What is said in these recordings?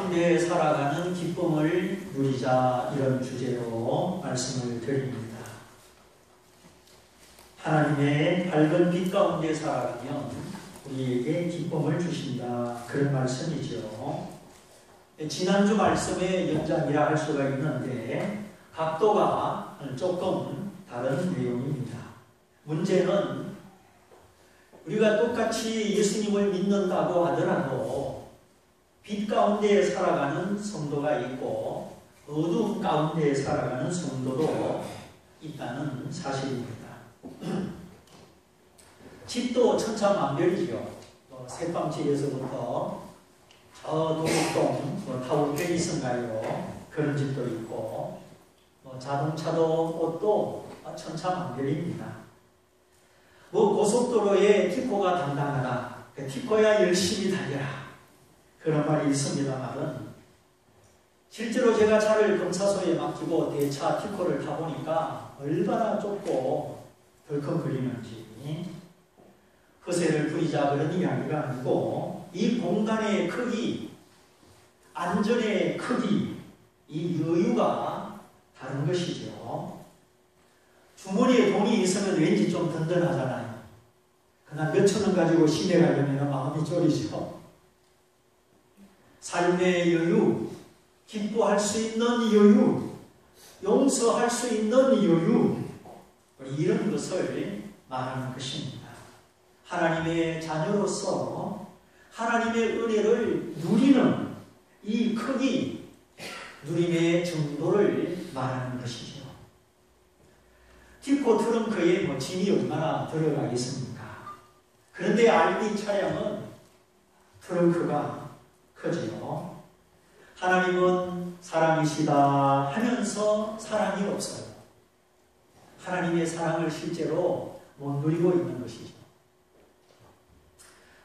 가운데 살아가는 기쁨을 누리자, 이런 주제로 말씀을 드립니다. 하나님의 밝은 빛 가운데 살아가면 우리에게 기쁨을 주신다, 그런 말씀이죠. 지난주 말씀의 연장이라 할 수가 있는데 각도가 조금 다른 내용입니다. 문제는 우리가 똑같이 예수님을 믿는다고 하더라도 빛 가운데 살아가는 성도가 있고 어두움 가운데 살아가는 성도도 있다는 사실입니다. 집도 천차만별이죠. 새빵집에서부터 저 도곡동 타운 페리스인가요? 그런 집도 있고 자동차도 옷도 천차만별입니다. 고속도로에 티코가 당당하다, 티코야 열심히 달려라, 그런 말이 있습니다만 실제로 제가 차를 검사소에 맡기고 대차 티코를 타보니까 얼마나 좁고 덜컹거리는지, 허세를 부리자 그런 이야기가 아니고 이 공간의 크기, 안전의 크기, 이 여유가 다른 것이죠. 주머니에 돈이 있으면 왠지 좀 든든하잖아요. 그러나 몇천 원 가지고 시내 가려면 마음이 졸이죠. 삶의 여유, 기뻐할 수 있는 여유, 용서할 수 있는 여유, 이런 것을 말하는 것입니다. 하나님의 자녀로서 하나님의 은혜를 누리는 이 크기, 누림의 정도를 말하는 것이죠. 티코 트렁크에 짐이 얼마나 들어가겠습니까? 그런데 RV 차량은 트렁크가 크지요. 하나님은 사랑이시다 하면서 사랑이 없어요. 하나님의 사랑을 실제로 못 누리고 있는 것이죠.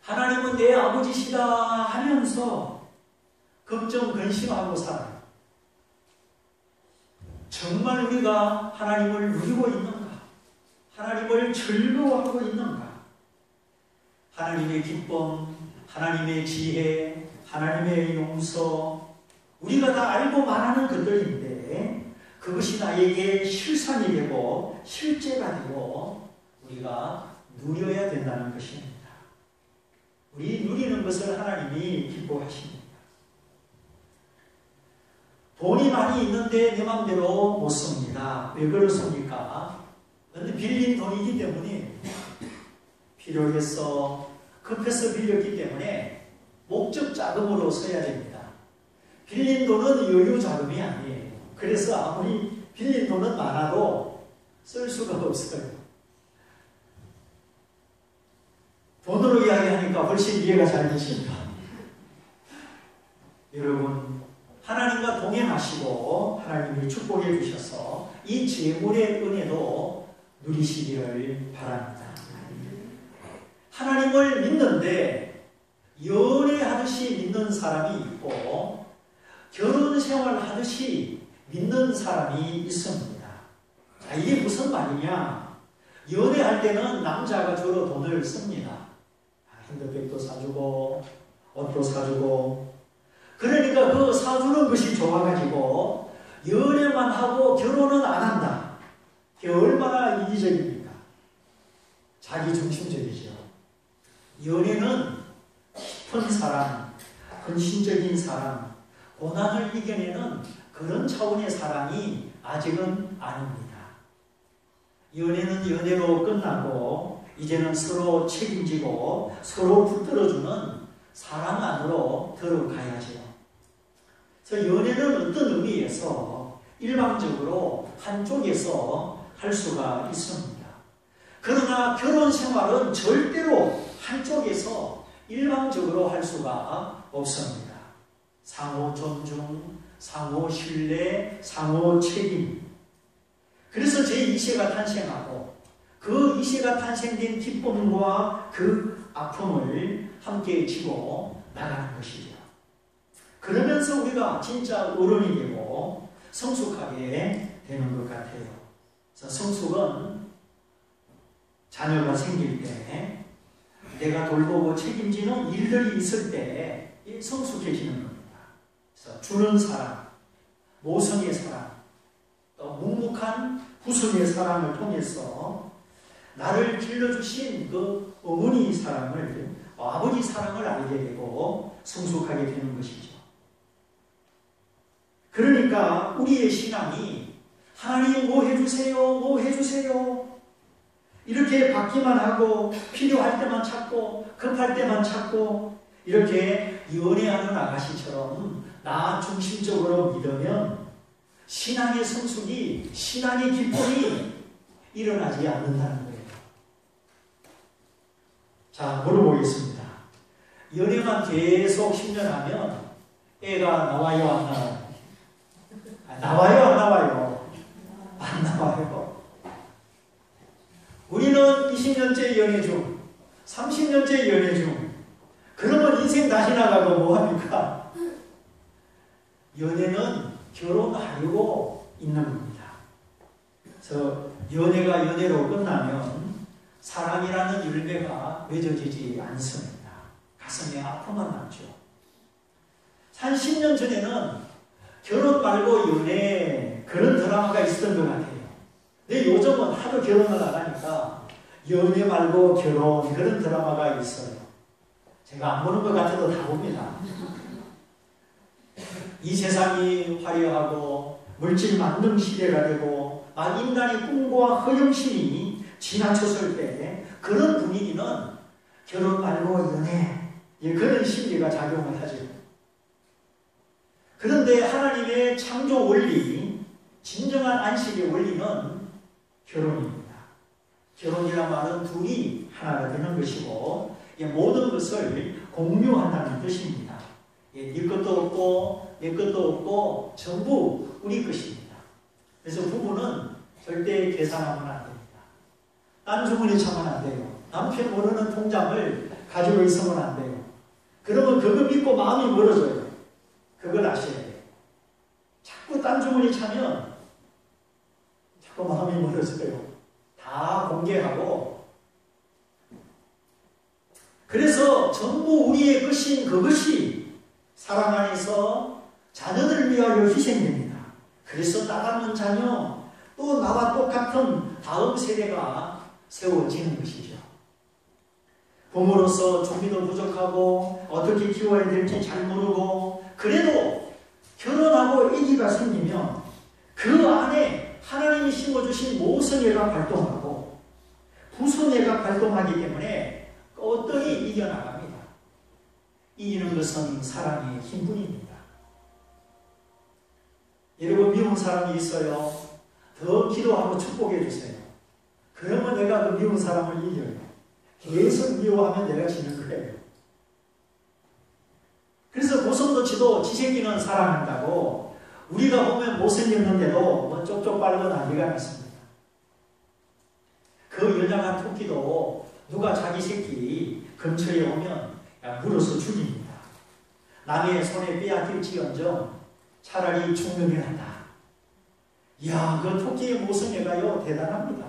하나님은 내 아버지시다 하면서 걱정, 근심하고 살아요. 정말 우리가 하나님을 누리고 있는가? 하나님을 즐거워하고 있는가? 하나님의 기쁨, 하나님의 지혜, 하나님의 용서, 우리가 다 알고 말하는 것들인데 그것이 나에게 실상이 되고 실제가 되고 우리가 누려야 된다는 것입니다. 우리 누리는 것을 하나님이 기뻐하십니다. 돈이 많이 있는데 내 맘대로 못 씁니다. 왜 그렇습니까? 그런데 빌린 돈이기 때문에 필요해서 급해서 빌렸기 때문에 목적 자금으로 써야 됩니다. 빌린 돈은 여유 자금이 아니에요. 그래서 아무리 빌린 돈은 많아도 쓸 수가 없어요. 돈으로 이야기하니까 훨씬 이해가 잘 되십니다. 여러분, 하나님과 동행하시고 하나님이 축복해 주셔서 이 재물의 은혜도 누리시기를 바랍니다. 하나님을 믿는데 연애하듯이 믿는 사람이 있고 결혼 생활하듯이 믿는 사람이 있습니다. 자, 이게 무슨 말이냐? 연애할 때는 남자가 주로 돈을 씁니다. 핸드백도 사주고 옷도 사주고, 그러니까 그 사주는 것이 좋아가지고 연애만 하고 결혼은 안 한다. 그게 얼마나 이기적입니까? 자기 중심적이죠. 연애는 깊은 사랑, 헌신적인 사랑, 고난을 이겨내는 그런 차원의 사랑이 아직은 아닙니다. 연애는 연애로 끝나고 이제는 서로 책임지고 서로 붙들어주는 사랑 안으로 들어가야죠. 그래서 연애는 어떤 의미에서 일방적으로 한쪽에서 할 수가 있습니다. 그러나 결혼 생활은 절대로 한쪽에서 일방적으로 할 수가 없습니다. 상호 존중, 상호 신뢰, 상호 책임. 그래서 제2세가 탄생하고 그 2세가 탄생된 기쁨과 그 아픔을 함께 지고 나가는 것이죠. 그러면서 우리가 진짜 어른이 되고 성숙하게 되는 것 같아요. 그래서 성숙은 자녀가 생길 때 내가 돌보고 책임지는 일들이 있을 때 성숙해지는 겁니다. 주는 사랑, 모성의 사랑, 또 묵묵한 후손의 사랑을 통해서 나를 길러주신 그 어머니 사랑을, 아버지 사랑을 알게 되고 성숙하게 되는 것이죠. 그러니까 우리의 신앙이 하나님 뭐 해주세요, 뭐 해주세요 이렇게 받기만 하고 필요할 때만 찾고 급할 때만 찾고 이렇게 연애하는 아가씨처럼 나 중심적으로 믿으면 신앙의 성숙이, 신앙의 기쁨이 일어나지 않는다는 거예요. 자, 물어보겠습니다. 연애만 계속 10년 하면 애가 나와요, 안 나와요? 나와요, 안 나와요? 안 나와요. 우리는 20년째 연애 중, 30년째 연애 중, 그러면 인생 다시 나가고 뭐합니까? 연애는 결혼하려고 있는 겁니다. 그래서 연애가 연애로 끝나면 사랑이라는 열매가 맺어지지 않습니다. 가슴에 아픔만 남죠. 한 10년 전에는 결혼 말고 연애 그런 드라마가 있었던 것 같아요. 근데 요즘은 하도 결혼을 안 하니까 연애 말고 결혼 그런 드라마가 있어요. 제가 안 보는 것 같아도 다 봅니다. 이 세상이 화려하고 물질 만능 시대가 되고 막 인간의 꿈과 허영심이 지나쳤을 때 그런 분위기는 결혼 말고 연애 그런 심리가 작용을 하죠. 그런데 하나님의 창조 원리, 진정한 안식의 원리는 결혼입니다. 결혼이란 말은 둘이 하나가 되는 것이고 모든 것을 공유한다는 뜻입니다. 네 것도 없고 내 것도 없고 전부 우리 것입니다. 그래서 부부는 절대 계산하면 안 됩니다. 딴 주머니 차면 안 돼요. 남편 모르는 통장을 가지고 있으면 안 돼요. 그러면 그거 믿고 마음이 멀어져요. 그걸 아셔야 돼요. 자꾸 딴 주머니 차면 자꾸 마음이 멀어져요. 다 공개하고 그래서 전부 우리의 것인 그것이 사랑 안에서 자녀들 위하여 희생됩니다. 그래서 따닮은 자녀 또 나와 똑같은 다음 세대가 세워지는 것이죠. 부모로서 준비도 부족하고 어떻게 키워야 될지 잘 모르고 그래도 결혼하고 아기가 생기면 그 안에 하나님이 심어주신 모성애가 발동하고 후손애가 발동하기 때문에 어떠히 이겨나갑니다. 이기는 것은 사랑의 힘뿐입니다. 여러분 미운 사람이 있어요. 더 기도하고 축복해 주세요. 그러면 내가 그 미운 사람을 이겨요. 계속 미워하면 내가 지는 거예요. 그래서 고슴도치도 지 새끼는 사랑한다고 우리가 보면 못생겼는데도 뭐 쪽쪽 빨고 난리가 났습니다. 그 연약한 토끼도 누가 자기 새끼 근처에 오면 물어서 죽입니다. 남의 손에 빼앗길지언정 차라리 죽는 게 낫다. 이야, 그 토끼의 모성애가요 대단합니다.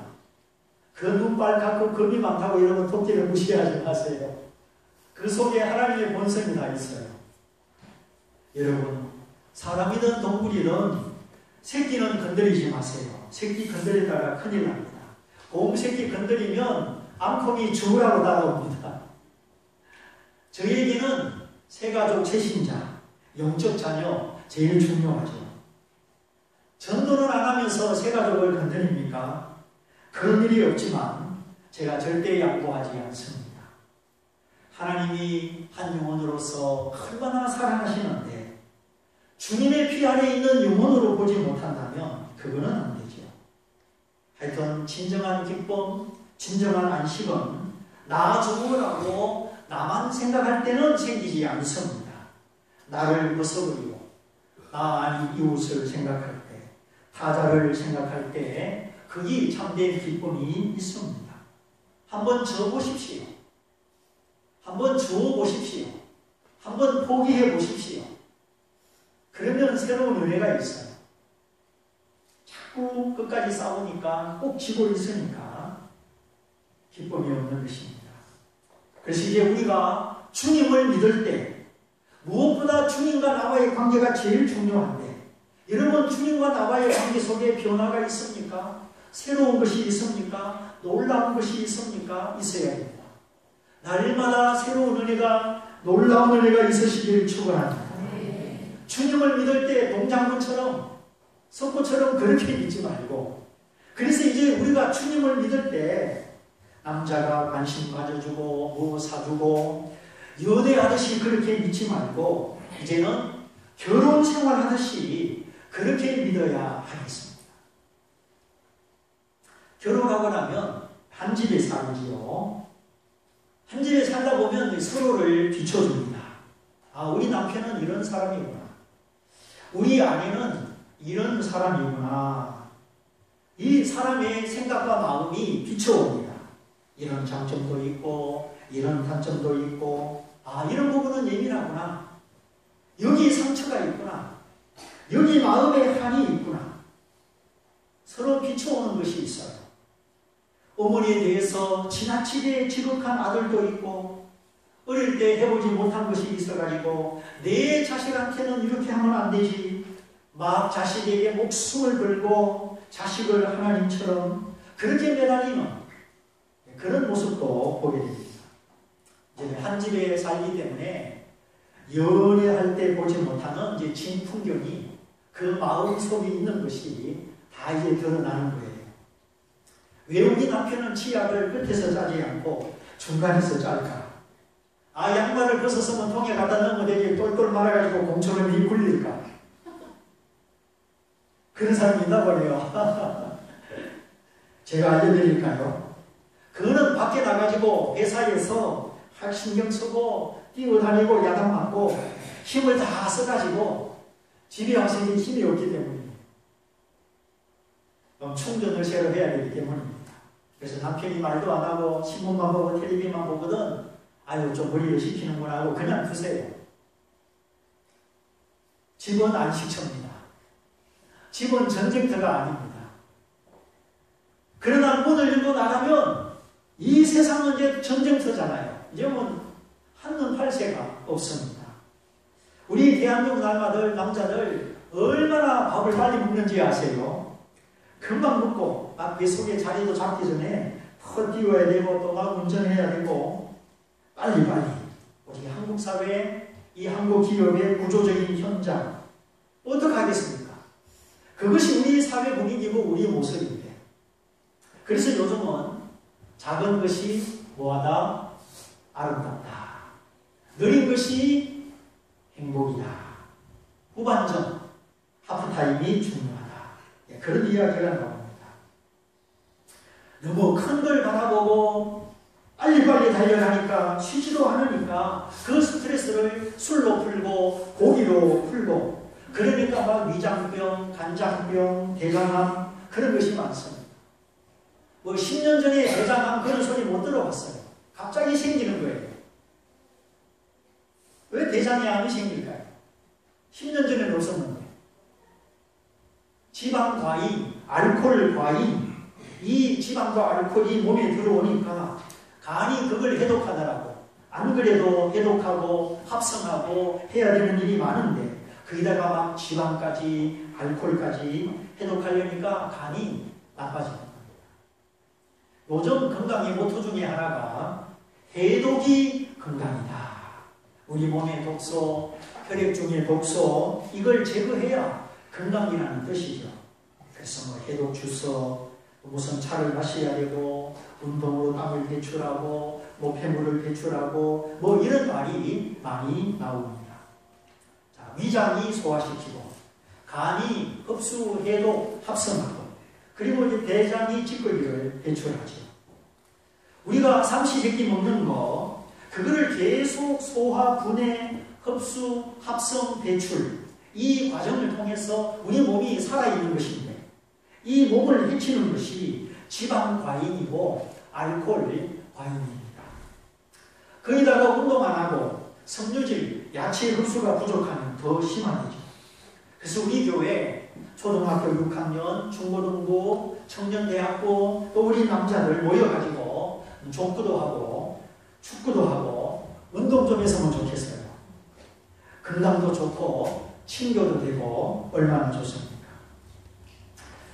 그 눈발 갖고 겁이 많다고 이러면 토끼를 무시하지 마세요. 그 속에 하나님의 본성이 다 있어요. 여러분, 사람이든 동물이든 새끼는 건드리지 마세요. 새끼 건드리다가 큰일 납니다. 곰 새끼 건드리면 암컷이 죽으라고 따라옵니다. 저에게는 새가족 최신자, 영적 자녀 제일 중요하죠. 전도는 안 하면서 새가족을 건드립니까? 그런 일이 없지만 제가 절대 양보하지 않습니다. 하나님이 한 영혼으로서 얼마나 사랑하시는데 주님의 피 안에 있는 영혼으로 보지 못한다면 그거는 안 되죠. 하여튼 진정한 기쁨, 진정한 안식은 나 죽으라고 나만 생각할 때는 생기지 않습니다. 나를 벗어버리고 나 아닌 이웃을 생각할 때, 타자를 생각할 때 그게 참된 기쁨이 있습니다. 한번 져보십시오. 한번 주워보십시오. 한번 포기해보십시오. 그러면 새로운 은혜가 있어요. 자꾸 끝까지 싸우니까 꼭 지고 있으니까 기쁨이 없는 것입니다. 그래서 이제 우리가 주님을 믿을 때 무엇보다 주님과 나와의 관계가 제일 중요한데, 여러분 주님과 나와의 관계 속에 변화가 있습니까? 새로운 것이 있습니까? 놀라운 것이 있습니까? 있어야 됩니다. 날마다 새로운 은혜가, 놀라운 은혜가 있으시기를 축원합니다. 주님을 믿을 때 동장군처럼, 석고처럼 그렇게 믿지 말고, 그래서 이제 우리가 주님을 믿을 때 남자가 관심 가져주고 뭐 사주고 연애하듯이 그렇게 믿지 말고 이제는 결혼 생활하듯이 그렇게 믿어야 하겠습니다. 결혼하고 나면 한 집에 살지요. 한 집에 살다 보면 서로를 비춰줍니다. 아, 우리 남편은 이런 사람이구나. 우리 아내는 이런 사람이구나. 이 사람의 생각과 마음이 비춰옵니다. 이런 장점도 있고 이런 단점도 있고, 아, 이런 부분은 예민하구나. 여기 상처가 있구나. 여기 마음에 한이 있구나. 서로 비춰오는 것이 있어요. 어머니에 대해서 지나치게 지극한 아들도 있고, 어릴 때 해보지 못한 것이 있어가지고 내 자식한테는 이렇게 하면 안 되지, 막 자식에게 목숨을 걸고 자식을 하나님처럼 그렇게 매달리는 그런 모습도 보게 됩니다. 이제 한 집에 살기 때문에 연애할 때 보지 못하는 이제 진풍경이 그 마음 속에 있는 것이 다 이제 드러나는 거예요. 왜 우리 남편은 치약을 끝에서 짜지 않고 중간에서 짤까? 아, 양말을 벗었으면 통에 갖다 넣으면 되지 똘똘 말아가지고 공처럼 이 굴릴까? 그런 사람이 있나 보네요. 제가 알려드릴까요? 그거는 밖에 나가지고 회사에서 신경 쓰고 뛰어다니고 야단 맞고 힘을 다 써가지고 집에 와서 힘이 없기 때문에 충전을 새로 해야 되기 때문입니다. 그래서 남편이 말도 안 하고 신문만 보고 텔레비만 보거든, 아유 좀 머리를 식히는구나 하고 그냥 두세요. 집은 안식처입니다. 집은 전쟁터가 아닙니다. 그러나 문을 열고 나가면 이 세상은 이제 전쟁터잖아요. 이제 뭐 한눈 팔새가 없습니다. 우리 대한민국 남자들 얼마나 밥을 빨리 먹는지 아세요? 금방 먹고 막 배 속에 자리도 잡기 전에 더 띄워야 되고 또 막 운전해야 되고 빨리빨리. 우리 한국 사회, 이 한국 기업의 구조적인 현장 어떻게 하겠습니까? 그것이 우리 사회 분위기고 우리 모습인데, 그래서 요즘은 작은 것이 뭐하다? 아름답다. 느린 것이 행복이다. 후반전, 하프타임이 중요하다. 그런 이야기가 나옵니다. 너무 큰 걸 바라보고 빨리빨리 달려가니까 쉬지도 않으니까 그 스트레스를 술로 풀고 고기로 풀고, 그러니까 막 위장병, 간장병, 대장암 그런 것이 많습니다. 뭐 10년 전에 대장암 그런 소리 못 들어봤어요. 갑자기 생기는 거예요. 왜 대장의 암이 생길까요? 10년 전에는 없었는데. 지방 과잉, 알코올 과잉, 이 지방과 알코올이 몸에 들어오니까 간이 그걸 해독하더라고. 안 그래도 해독하고 합성하고 해야 되는 일이 많은데 거기다가 막 지방까지 알코올까지 해독하려니까 간이 나빠지는 겁니다. 요즘 건강의 모토 중에 하나가 해독이 건강이다. 우리 몸의 독소, 혈액 중의 독소, 이걸 제거해야 건강이라는 뜻이죠. 그래서 뭐 해독 주서, 무슨 차를 마셔야 되고, 운동으로 땀을 배출하고, 뭐 폐물을 배출하고, 뭐 이런 말이 많이 나옵니다. 자, 위장이 소화시키고, 간이 흡수, 해독, 합성하고, 그리고 이제 대장이 찌꺼기를 배출하죠. 우리가 삼시세끼 먹는 거, 그거를 계속 소화, 분해, 흡수, 합성, 배출, 이 과정을 통해서 우리 몸이 살아있는 것인데, 이 몸을 해치는 것이 지방 과잉이고 알코올 과잉입니다. 거기다가 운동 안 하고 섬유질, 야채 흡수가 부족하면 더 심하죠. 그래서 우리 교회 초등학교 6학년, 중고등부, 청년대학교, 또 우리 남자들 모여가지고 족구도 하고 축구도 하고 운동 좀 했으면 좋겠어요. 건강도 좋고 친교도 되고 얼마나 좋습니까?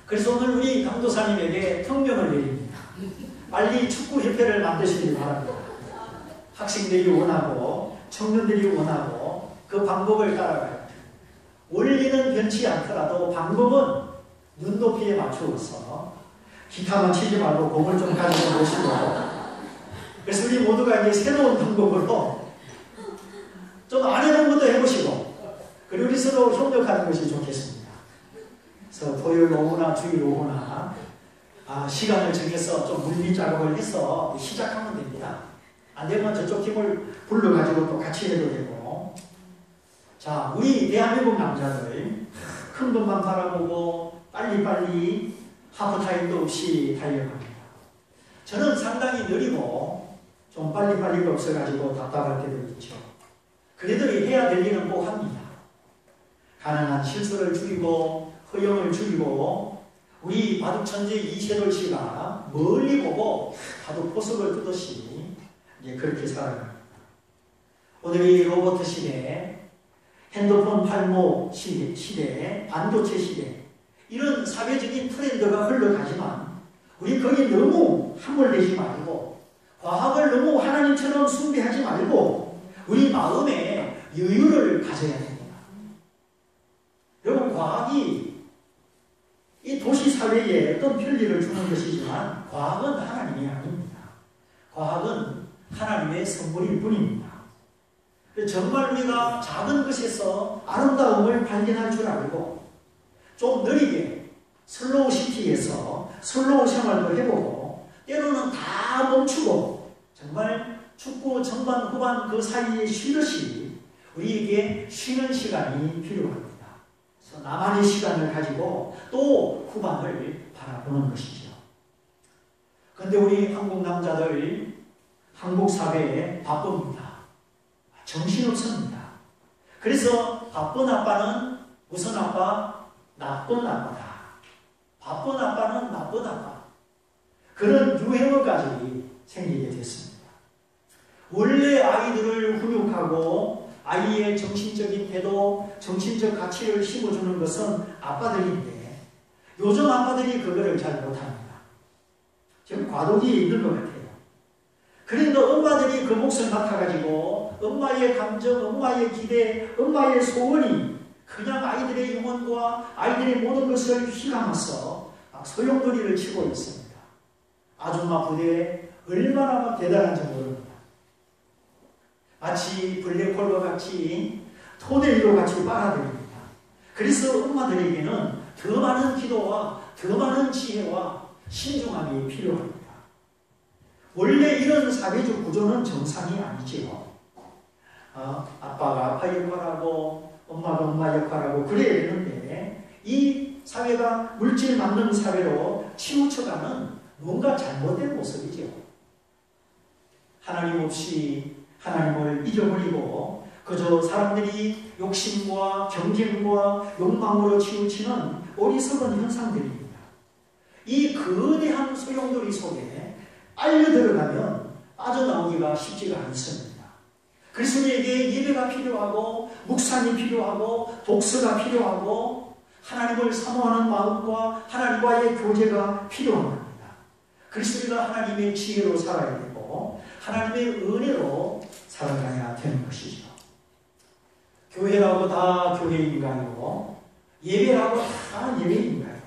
그래서 오늘 우리 강도사님에게 특명을 내립니다. 빨리 축구협회를 만드시기 바랍니다. 학생들이 원하고 청년들이 원하고 그 방법을 따라가요. 원리는 변치 않더라도 방법은 눈높이에 맞추어서 기타만 치지 말고 공을 좀 가지고 보시고, 그래서 우리 모두가 이제 새로운 방법으로 좀 안 해본 것도 해보시고, 그리고 우리 서로 협력하는 것이 좋겠습니다. 그래서 토요일 오후나 주일 오후나 시간을 정해서 좀 물리 작업을 해서 시작하면 됩니다. 안 되면 저쪽 팀을 불러가지고 또 같이 해도 되고. 자, 우리 대한민국 남자들 큰 것만 바라보고 빨리빨리 하프타임도 없이 달려갑니다. 저는 상당히 느리고 좀 빨리빨리가 없어가지고 답답할 때도 있죠. 그래도 해야 될 일은 꼭 합니다. 가능한 실수를 줄이고 허용을 줄이고, 우리 바둑천재 이세돌 씨가 멀리 보고 바둑 포석을 뜨듯이 이제 그렇게 살아갑니다. 오늘이 로봇 시대, 핸드폰 팔목 시대, 반도체 시대, 이런 사회적인 트렌드가 흘러가지만 우리 거기에 너무 함몰되지 말고 과학을 너무 하나님처럼 숭배하지 말고 우리 마음에 여유를 가져야 됩니다. 여러분, 과학이 이 도시사회에 어떤 편리를 주는 것이지만 과학은 하나님이 아닙니다. 과학은 하나님의 선물일 뿐입니다. 정말 우리가 작은 것에서 아름다움을 발견할 줄 알고 좀 느리게 슬로우 시티에서 슬로우 생활도 해보고 때로는 다 멈추고 정말 축구 전반 후반 그 사이에 쉬듯이 우리에게 쉬는 시간이 필요합니다. 그래서 나만의 시간을 가지고 또 후반을 바라보는 것이죠. 그런데 우리 한국 남자들, 한국 사회에 바쁩니다. 정신없습니다. 그래서 바쁜 아빠는 무슨 아빠? 나쁜 아빠다. 바쁜 아빠는 나쁜 아빠. 그런 유행어까지 생기게 됐습니다. 원래 아이들을 훈육하고 아이의 정신적인 태도, 정신적 가치를 심어주는 것은 아빠들인데 요즘 아빠들이 그거를 잘 못합니다. 지금 과도기에 있는 것 같아요. 그런데 엄마들이 그 몫을 맡아가지고 엄마의 감정, 엄마의 기대, 엄마의 소원이 그냥 아이들의 영혼과 아이들의 모든 것을 휘감아서 소용돌이를 치고 있습니다. 아줌마 부대에 얼마나 대단한지 모릅니다. 마치 블랙홀과 같이 토네이도 같이 빨아들입니다. 그래서 엄마들에게는 더 많은 기도와 더 많은 지혜와 신중함이 필요합니다. 원래 이런 사회적 구조는 정상이 아니지요. 아빠가 아빠 역할하고 엄마가 엄마 역할하고 그래야 되는데 이 사회가 물질 만능 사회로 치우쳐가는 뭔가 잘못된 모습이죠. 하나님 없이 하나님을 잊어버리고 그저 사람들이 욕심과 경쟁과 욕망으로 치우치는 어리석은 현상들입니다. 이 거대한 소용돌이 속에 빨려 들어가면 빠져나오기가 쉽지가 않습니다. 그래서 우리에게 예배가 필요하고 묵상이 필요하고 독서가 필요하고 하나님을 사모하는 마음과 하나님과의 교제가 필요합니다. 그래서 우리가 하나님의 지혜로 살아야 되고 하나님의 은혜로 살아가야 되는 것이죠. 교회라고 다 교회인가요? 예배라고 다 예배인가요?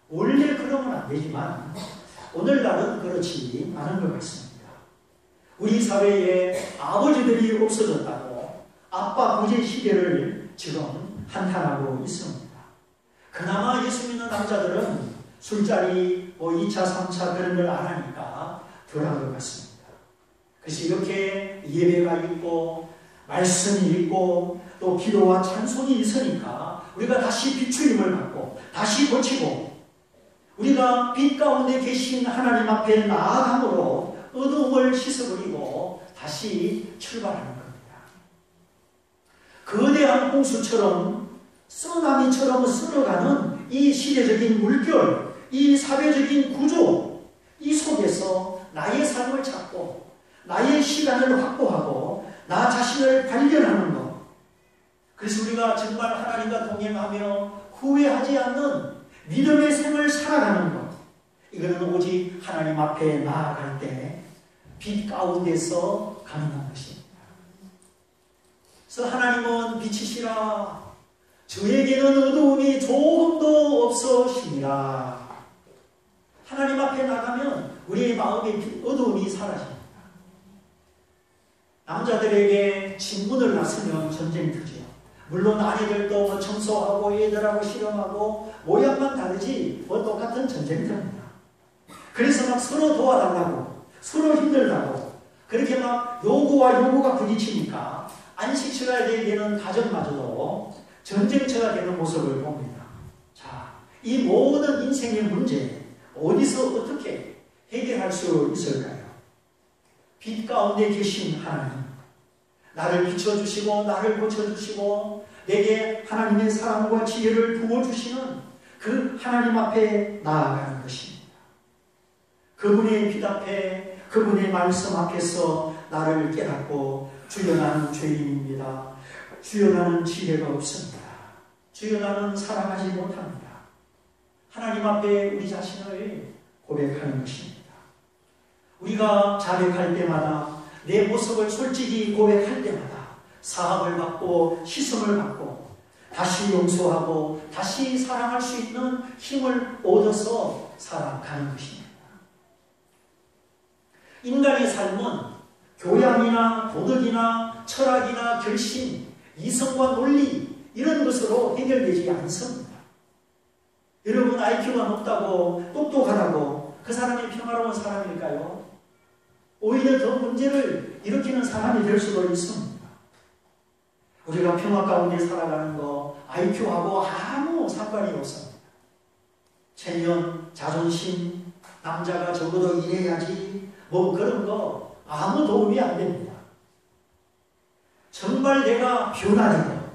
원래 그러면 안 되지만 오늘날은 그렇지 않은 것 같습니다. 우리 사회에 아버지들이 없어졌다고 아빠 부재 시대를 지금 한탄하고 있습니다. 그나마 예수 믿는 남자들은 술자리 2차, 3차 그런 걸 안 하니까 덜한 것 같습니다. 그래서 이렇게 예배가 있고 말씀이 있고 또 기도와 찬송이 있으니까 우리가 다시 비추임을 받고 다시 고치고 우리가 빛 가운데 계신 하나님 앞에 나아감으로 어두움을 씻어버리고 다시 출발하는 겁니다. 거대한 홍수처럼 쓰나미처럼 쓸어가는 이 시대적인 물결, 이 사회적인 구조, 이 속에서 나의 삶을 찾고 나의 시간을 확보하고 나 자신을 발견하는 것, 그래서 우리가 정말 하나님과 동행하며 후회하지 않는 믿음의 생을 살아가는 것, 이거는 오직 하나님 앞에 나아갈 때 빛 가운데서 가능한 것입니다. 그래서 하나님은 빛이시라, 저에게는 어두움이 조금도 없으시니라. 하나님 앞에 나가면 우리의 마음의 어두움이 사라집니다. 남자들에게 진문을 나서면 전쟁터지요. 물론 아내들도 청소하고 애들하고 실험하고 모양만 다르지 똑같은 전쟁터입니다. 그래서 막 서로 도와달라고, 서로 힘들다고 그렇게 막 요구와 요구가 부딪히니까 안식처가 되는 가정마저도 전쟁터가 되는 모습을 봅니다. 자, 이 모든 인생의 문제 어디서 어떻게 해결할 수 있을까요? 빛 가운데 계신 하나님, 나를 비춰주시고 나를 고쳐주시고 내게 하나님의 사랑과 지혜를 부어주시는 그 하나님 앞에 나아가는 것입니다. 그분의 빛 앞에, 그분의 말씀 앞에서 나를 깨닫고, 주여 나는 죄인입니다. 주여 나는 지혜가 없습니다. 주여 나는 사랑하지 못합니다. 하나님 앞에 우리 자신을 고백하는 것입니다. 우리가 자백할 때마다, 내 모습을 솔직히 고백할 때마다 사함을 받고 시슴을 받고 다시 용서하고 다시 사랑할 수 있는 힘을 얻어서 살아가는 것입니다. 인간의 삶은 교양이나 도덕이나 철학이나 결심, 이성과 논리 이런 것으로 해결되지 않습니다. 여러분 IQ가 높다고 똑똑하다고 그 사람이 평화로운 사람일까요? 오히려 더 문제를 일으키는 사람이 될 수도 있습니다. 우리가 평화 가운데 살아가는 거 IQ하고 아무 상관이 없습니다. 체면, 자존심, 남자가 적어도 이래야지 뭐 그런 거 아무 도움이 안 됩니다. 정말 내가 변화되고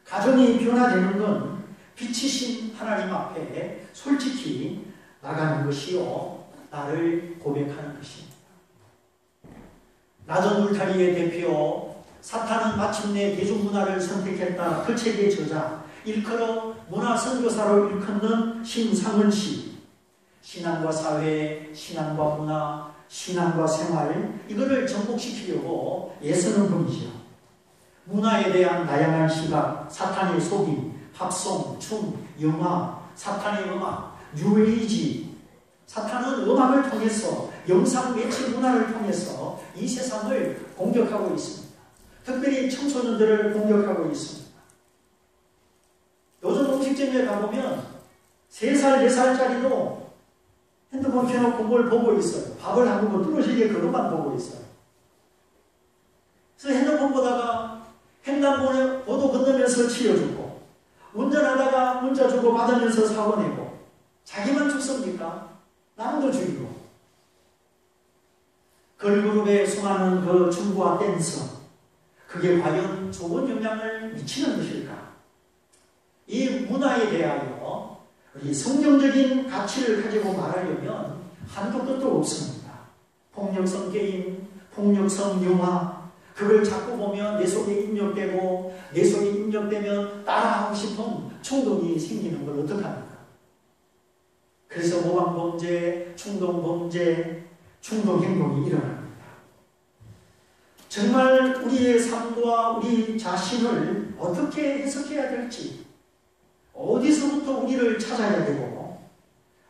가정이 변화되는 건 빛이신 하나님 앞에 솔직히 나가는 것이요, 나를 고백하는 것입니다. 낮은 울타리의 대표 사탄은 마침내 대중문화를 선택했다. 그 책의 저자, 일컬어 문화선교사로 일컫는 신상은씨, 신앙과 사회, 신앙과 문화, 신앙과 생활 이거를 접목시키려고 애쓰는 분이죠. 문화에 대한 다양한 시각, 사탄의 속임, 팝송, 춤, 영화, 사탄의 음악, 뉴에이지, 사탄은 음악을 통해서 영상 매체 문화를 통해서 이 세상을 공격하고 있습니다. 특별히 청소년들을 공격하고 있습니다. 요즘 음식점에 가보면 3살, 4살짜리도 핸드폰 켜놓고 뭘 보고 있어요. 밥을 한 그릇 뚫어지게 그것만 보고 있어요. 그래서 핸드폰 보다가 횡단보도 건너면서 치여주고, 운전하다가 문자 주고 받으면서 사고 내고, 자기만 죽습니까? 남도 죽이고. 걸그룹에 수많은 그 춤과 댄스, 그게 과연 좋은 영향을 미치는 것일까? 이 문화에 대하여 우리 성경적인 가치를 가지고 말하려면 한도 끝도 없습니다. 폭력성 게임, 폭력성 영화, 그걸 자꾸 보면 내 속에 입력되고, 내 속에 입력되면 따라하고 싶은 충동이 생기는 걸 어떡합니까? 그래서 모방범죄, 충동범죄, 충동행동이 일어납니다. 정말 우리의 삶과 우리 자신을 어떻게 해석해야 될지, 어디서부터 우리를 찾아야 되고,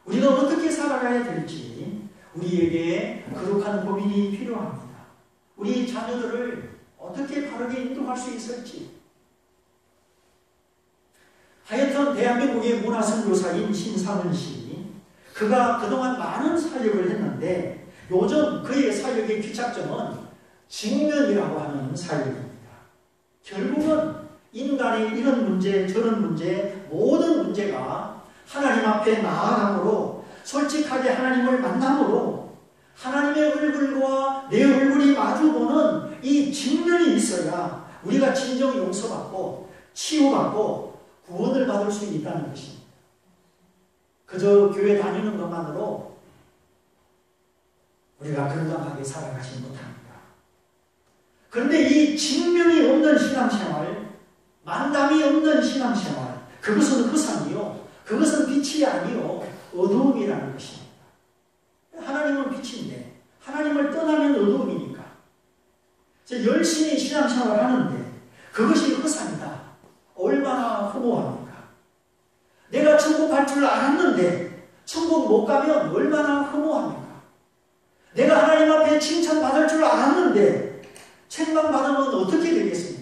우리가 어떻게 살아가야 될지 우리에게 거룩한 고민이 필요합니다. 우리 자녀들을 어떻게 바르게 인도할 수 있을지. 하여튼 대한민국의 문화선교사인 신상은씨, 그가 그동안 많은 사역을 했는데 요즘 그의 사역의 귀착점은 직면이라고 하는 사역입니다. 결국은 인간의 이런 문제 저런 문제 모든 문제가 하나님 앞에 나아감으로, 솔직하게 하나님을 만남으로 하나님의 얼굴과 내 얼굴이 마주보는 이 직면이 있어야 우리가 진정 용서받고 치유받고 구원을 받을 수 있다는 것입니다. 그저 교회 다니는 것만으로 우리가 건강하게 살아가지 못합니다. 그런데 이 직면이 없는 신앙생활 만남이 없는 신앙생활, 그것은 흑산이요. 그것은 빛이 아니요. 어두움이라는 것입니다. 하나님은 빛인데 하나님을 떠나면 어두움이니까. 열심히 신앙생활을 하는데 그것이 흑산이다. 얼마나 허무합니까? 내가 천국 갈 줄 알았는데 천국 못 가면 얼마나 허무합니까? 내가 하나님 앞에 칭찬받을 줄 알았는데 책망받으면 어떻게 되겠습니까?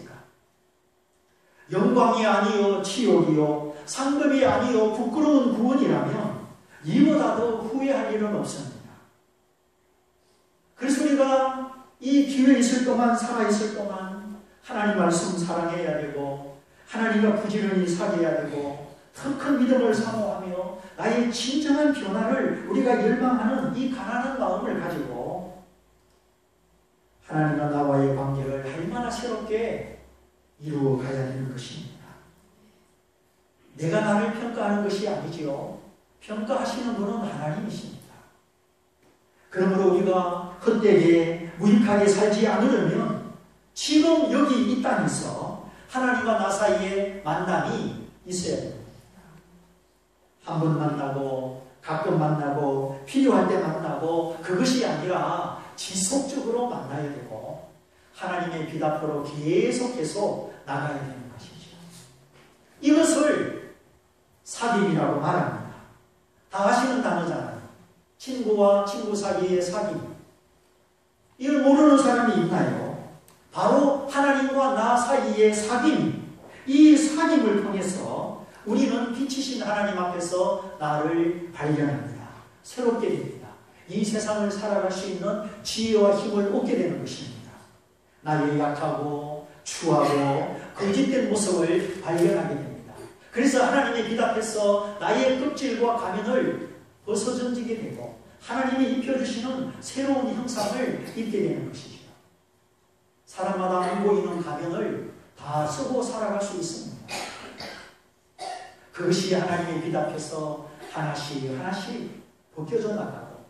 영광이 아니요 치욕이요 상급이 아니요 부끄러운 구원이라면 이보다 더 후회할 일은 없습니다. 그래서 우리가 이 기회에 있을 동안 살아있을 동안 하나님 말씀 사랑해야 되고 하나님과 부지런히 사귀어야 되고 더 큰 믿음을 사모하며 나의 진정한 변화를 우리가 열망하는 이 가난한 마음을 가지고 하나님과 나와의 관계를 얼마나 새롭게 이루어가야 되는 것입니다. 내가 나를 평가하는 것이 아니지요. 평가하시는 분은 하나님이십니다. 그러므로 우리가 헛되게 무익하게 살지 않으려면 지금 여기 이 땅에서 하나님과 나 사이에 만남이 있어야 됩니다. 한 번 만나고 가끔 만나고 필요할 때 만나고 그것이 아니라 지속적으로 만나야 되고 하나님의 빛 앞으로 계속 나가야 되는 것이죠. 이것을 사귐이라고 말합니다. 다 아시는 단어잖아요. 친구와 친구 사이의 사귐. 이걸 모르는 사람이 있나요? 바로 하나님과 나 사이의 사귐. 이 사귐을 통해서 우리는 빛이신 하나님 앞에서 나를 발견합니다. 새롭게 됩니다. 이 세상을 살아갈 수 있는 지혜와 힘을 얻게 되는 것입니다. 나의 약하고 추하고 거짓된 모습을 발견하게 됩니다. 그래서 하나님의 빛 앞에서 나의 껍질과 가면을 벗어던지게 되고 하나님이 입혀주시는 새로운 형상을 입게 되는 것이죠. 사람마다 안 보이는 가면을 다 쓰고 살아갈 수 있습니다. 그것이 하나님의 빛 앞에서 하나씩 벗겨져 나가고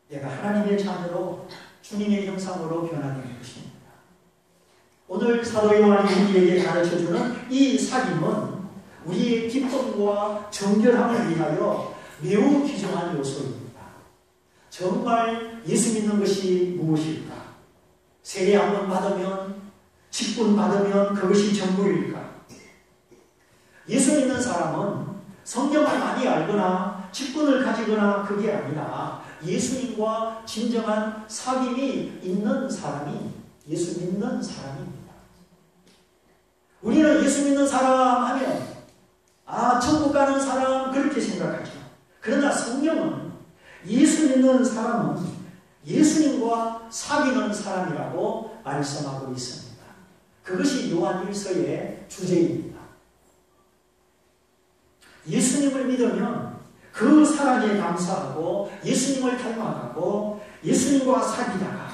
내가 하나님의 자녀로 주님의 형상으로 변화되는 것입니다. 오늘 사도 요한이 우리에게 가르쳐주는 이 사귐은 우리의 기쁨과 정결함을 위하여 매우 귀중한 요소입니다. 정말 예수 믿는 것이 무엇일까? 세례 한번 받으면 직분 받으면 그것이 전부일까? 예수 믿는 사람은 성경을 많이 알거나 직분을 가지거나 그게 아니라 예수님과 진정한 사귐이 있는 사람이 예수 믿는 사람입니다. 우리는 예수 믿는 사람 하면 천국 가는 사람 그렇게 생각하죠. 그러나 성경은 예수 믿는 사람은 예수님과 사귀는 사람이라고 말씀하고 있습니다. 그것이 요한 1서의 주제입니다. 예수님을 믿으면 그 사랑에 감사하고 예수님을 닮아가고 예수님과 사귀다가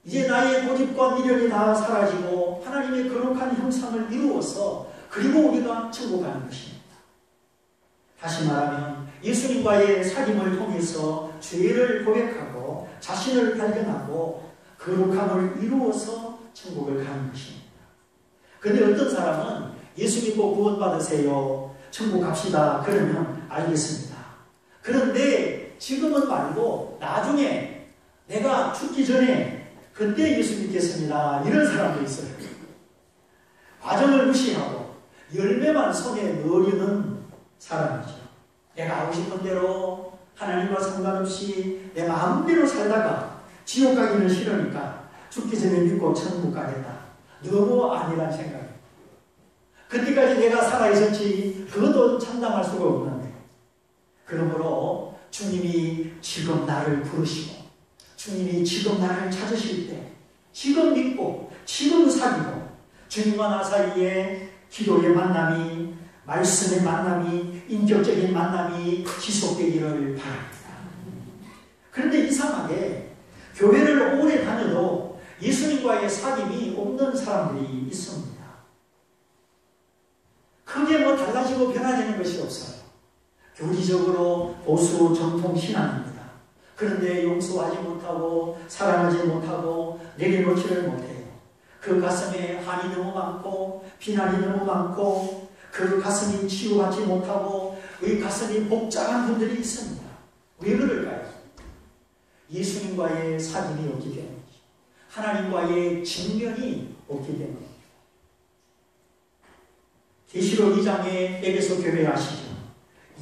이제 나의 고집과 미련이 다 사라지고 하나님의 거룩한 형상을 이루어서 그리고 우리가 천국 가는 것입니다. 다시 말하면 예수님과의 사귐을 통해서 죄를 고백하고 자신을 발견하고 거룩함을 이루어서 천국을 가는 것입니다. 그런데 어떤 사람은 예수 믿고 구원받으세요. 천국 갑시다. 그러면 알겠습니다. 그런데 지금은 말고 나중에 내가 죽기 전에 그때 예수 믿겠습니다. 이런 사람도 있어요. 과정을 무시하고 열매만 손에 넣으려는 사람이죠. 내가 하고 싶은 대로 하나님과 상관없이 내 마음대로 살다가 지옥 가기는 싫으니까 죽기 전에 믿고 천국 가겠다. 너무 아니란 생각입니다. 그때까지 내가 살아있었지 그것도 참담할 수가 없는데 그러므로 주님이 지금 나를 부르시고 주님이 지금 나를 찾으실 때 지금 믿고 지금 사귀고 주님과 나 사이에 기도의 만남이 말씀의 만남이 인격적인 만남이 지속되기를 바랍니다. 그런데 이상하게 교회를 오래 다녀도 예수님과의 사귐이 없는 사람들이 있습니다. 크게 달라지고 변화되는 것이 없어요. 교리적으로 보수 정통 신앙입니다. 그런데 용서하지 못하고 사랑하지 못하고 내려놓지를 못해요. 그 가슴에 한이 너무 많고 비난이 너무 많고 그 가슴이 치유받지 못하고 이 가슴이 복잡한 분들이 있습니다. 왜 그럴까요? 예수님과의 사귐이 없기 때문이죠. 하나님과의 직면이 없기 때문입니다. 계시록 2장의 에베소 교회 아시죠?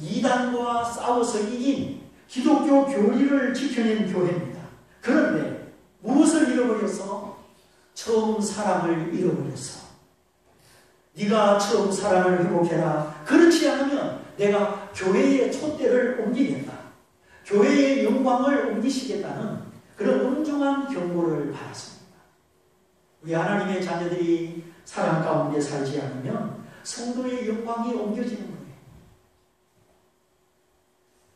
이단과 싸워서 이긴 기독교 교리를 지켜낸 교회입니다. 그런데 무엇을 잃어버렸어? 처음 사랑을 잃어버렸어. 네가 처음 사랑을 회복해라. 그렇지 않으면 내가 교회의 촛대를 옮기겠다. 교회의 영광을 옮기시겠다는 그런 엄중한 경고를 받았습니다. 우리 하나님의 자녀들이 사랑 가운데 살지 않으면 성도의 영광이 옮겨지는 거예요.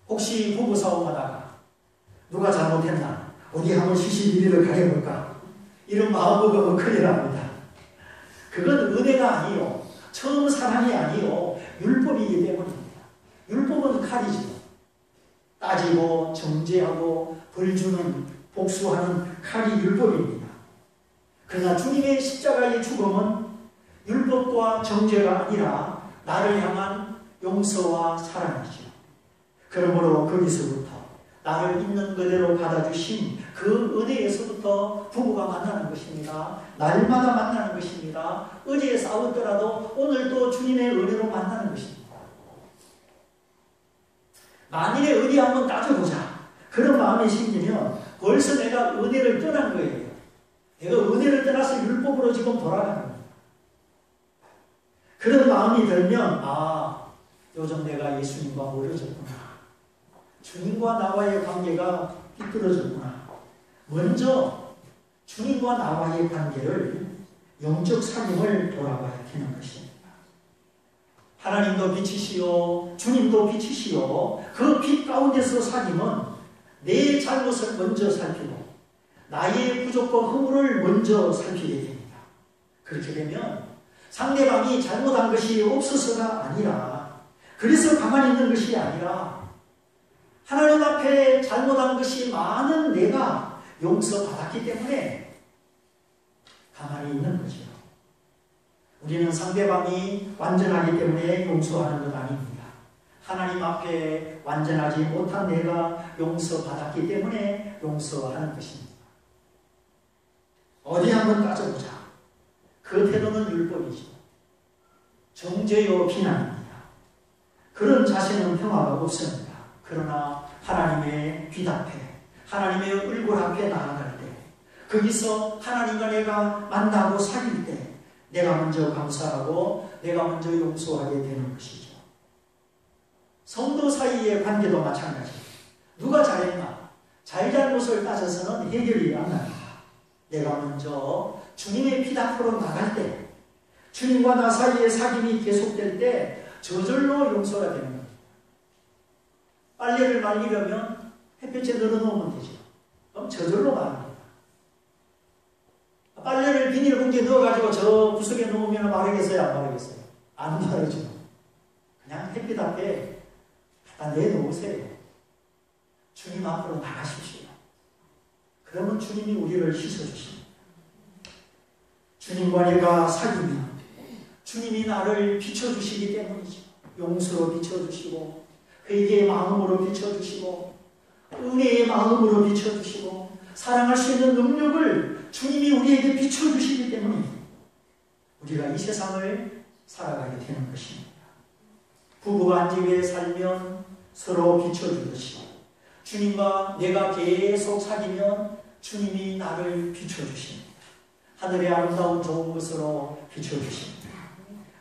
혹시 부부싸움하다가 누가 잘못했나? 어디 한번 시시비비를 가려볼까? 이런 마음 먹으면 큰일 납니다. 그건 은혜가 아니요. 처음 사랑이 아니요. 율법이기 때문입니다. 율법은 칼이죠. 따지고 정죄하고 벌주는 복수하는 칼이 율법입니다. 그러나 주님의 십자가의 죽음은 율법과 정죄가 아니라 나를 향한 용서와 사랑이죠. 그러므로 거기서부터 나를 있는 그대로 받아주신 그 은혜에서부터 부부가 만나는 것입니다. 날마다 만나는 것입니다. 어제 싸웠더라도 오늘 또 주님의 은혜로 만나는 것입니다. 만일에 어디 한번 따져보자. 그런 마음이 생기면 벌써 내가 은혜를 떠난 거예요. 내가 은혜를 떠나서 율법으로 지금 돌아가는 겁니다. 그런 마음이 들면 요즘 내가 예수님과 멀어졌구나. 주님과 나와의 관계가 삐뚤어졌구나. 먼저 주님과 나와의 관계를 영적 사귐을 돌아봐야 되는 것입니다. 하나님도 빛이시요 주님도 빛이시요 그 빛 가운데서 사귐은 내 잘못을 먼저 살피고 나의 부족과 허물을 먼저 살피게 됩니다. 그렇게 되면 상대방이 잘못한 것이 없어서가 아니라 그래서 가만히 있는 것이 아니라 하나님 앞에 잘못한 것이 많은 내가 용서받았기 때문에 가만히 있는 거죠. 우리는 상대방이 완전하기 때문에 용서하는 것 아닙니다. 하나님 앞에 완전하지 못한 내가 용서받았기 때문에 용서하는 것입니다. 어디 한번 따져보자. 그 태도는 율법이죠. 정죄요 비난입니다. 그런 자세는 평화가 없습니다. 그러나 하나님의 빛 앞에 하나님의 얼굴 앞에 나아갈 때 거기서 하나님과 내가 만나고 사귈 때 내가 먼저 감사하고 내가 먼저 용서하게 되는 것이죠. 성도 사이의 관계도 마찬가지예요. 누가 잘했나? 잘잘못을 따져서는 해결이 안 납니다. 내가 먼저 주님의 빛 앞으로 나갈 때 주님과 나 사이의 사귐이 계속될 때 저절로 용서가 되는 겁니다. 빨래를 말리려면 햇볕에 널어놓으면 되죠. 그럼 저절로 마릅니다. 빨래를 비닐봉지에 넣어가지고 저 구석에 놓으면 마르겠어요? 안 마르겠어요? 안 마르죠. 그냥 햇빛 앞에 갖다 내놓으세요. 주님 앞으로 나가십시오. 그러면 주님이 우리를 씻어주십니다. 주님과 내가 사귀면 주님이 나를 비춰주시기 때문이죠. 용서로 비춰주시고 회개의 마음으로 비춰주시고 은혜의 마음으로 비춰주시고 사랑할 수 있는 능력을 주님이 우리에게 비춰주시기 때문에 우리가 이 세상을 살아가게 되는 것입니다. 부부가 안지게 살면 서로 비춰주듯이 주님과 내가 계속 사귀면 주님이 나를 비춰주십니다. 하늘의 아름다운 좋은 것으로 비춰주십니다.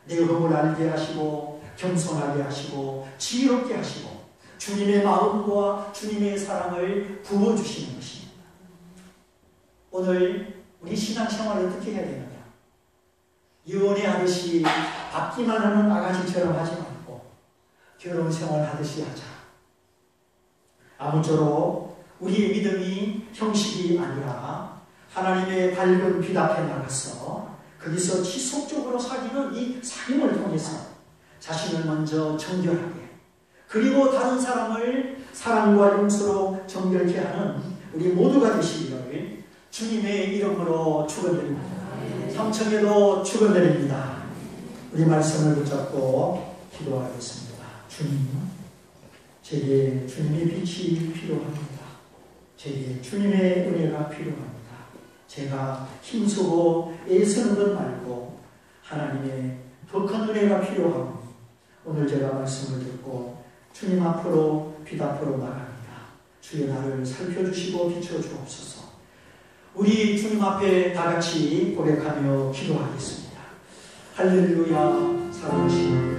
내 허물 알게 하시고 겸손하게 하시고 지혜롭게 하시고 주님의 마음과 주님의 사랑을 부어주시는 것입니다. 오늘 우리 신앙생활을 어떻게 해야 되느냐? 연애하듯이 받기만 하는 아가씨처럼 하지 말고 결혼생활 하듯이 하자. 아무쪼록 우리의 믿음이 형식이 아니라 하나님의 밝은 빛 앞에 나가서 거기서 지속적으로 사귀는 이 삶을 통해서 자신을 먼저 정결하게 그리고 다른 사람을 사랑과 용서로 정결케 하는 우리 모두가 되시기를 주님의 이름으로 축원드립니다. 삼청에도 축원드립니다. 우리 말씀을 붙잡고 기도하겠습니다. 주님, 제게 주님의 빛이 필요합니다. 제게 주님의 은혜가 필요합니다. 제가 힘쓰고 애쓰는 것 말고 하나님의 더 큰 은혜가 필요하고 오늘 제가 말씀을 듣고 주님 앞으로 빛 앞으로 나갑니다. 주의 나를 살펴주시고 비춰주옵소서. 우리 주님 앞에 다 같이 고백하며 기도하겠습니다. 할렐루야. 살아계신